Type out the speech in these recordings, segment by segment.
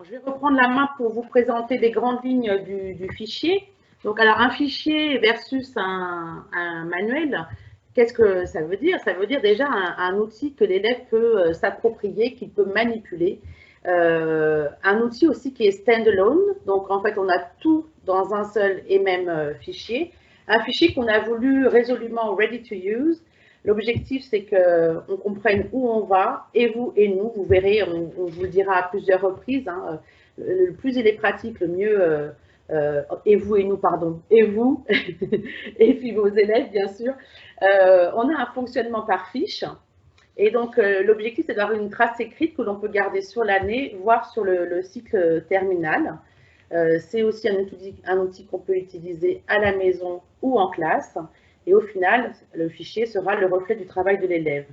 Je vais reprendre la main pour vous présenter les grandes lignes du fichier. Donc, alors, un fichier versus un manuel, qu'est-ce que ça veut dire? Ça veut dire déjà un outil que l'élève peut s'approprier, qu'il peut manipuler. Un outil aussi qui est standalone. Donc, en fait, on a tout dans un seul et même fichier. Un fichier qu'on a voulu résolument ready to use. L'objectif, c'est qu'on comprenne où on va, et vous et nous. Vous verrez, on vous le dira à plusieurs reprises. Hein, le plus il est pratique, le mieux. Et vous et nous, pardon, et vous, et puis vos élèves, bien sûr. On a un fonctionnement par fiche. Et donc, l'objectif, c'est d'avoir une trace écrite que l'on peut garder sur l'année, voire sur le cycle terminal. C'est aussi un outil qu'on peut utiliser à la maison ou en classe. Et au final, le fichier sera le reflet du travail de l'élève.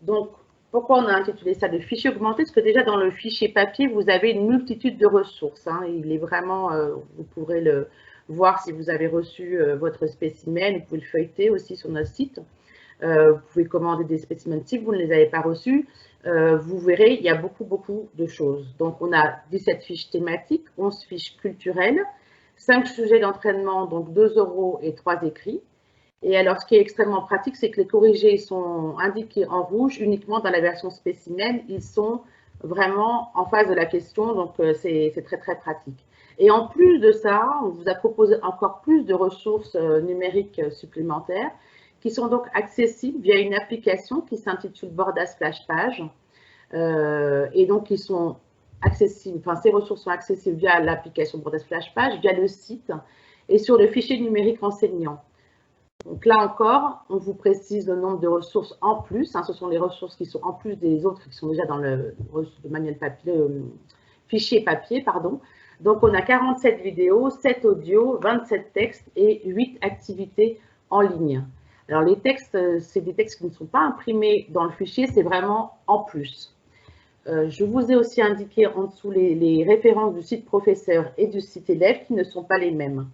Donc, pourquoi on a intitulé ça de fichier augmenté? Parce que déjà, dans le fichier papier, vous avez une multitude de ressources. Hein. Il est vraiment, vous pourrez le voir si vous avez reçu votre spécimen. Vous pouvez le feuilleter aussi sur notre site. Vous pouvez commander des spécimens si vous ne les avez pas reçus. Vous verrez, il y a beaucoup de choses. Donc, on a 17 fiches thématiques, 11 fiches culturelles, 5 sujets d'entraînement, donc 2 oraux et 3 écrits. Et alors, ce qui est extrêmement pratique, c'est que les corrigés sont indiqués en rouge uniquement dans la version spécimen. Ils sont vraiment en face de la question, donc c'est très pratique. Et en plus de ça, on vous a proposé encore plus de ressources numériques supplémentaires qui sont donc accessibles via une application qui s'intitule Bordas Flash Page. Et donc, ils sont accessibles, enfin, ces ressources sont accessibles via l'application Bordas Flash Page, via le site et sur le fichier numérique enseignant. Donc là encore, on vous précise le nombre de ressources en plus. Hein, ce sont les ressources qui sont en plus des autres qui sont déjà dans le manuel papier, fichier papier, pardon. Donc on a 47 vidéos, 7 audios, 27 textes et 8 activités en ligne. Alors les textes, c'est des textes qui ne sont pas imprimés dans le fichier, c'est vraiment en plus. Je vous ai aussi indiqué en dessous les références du site professeur et du site élève qui ne sont pas les mêmes.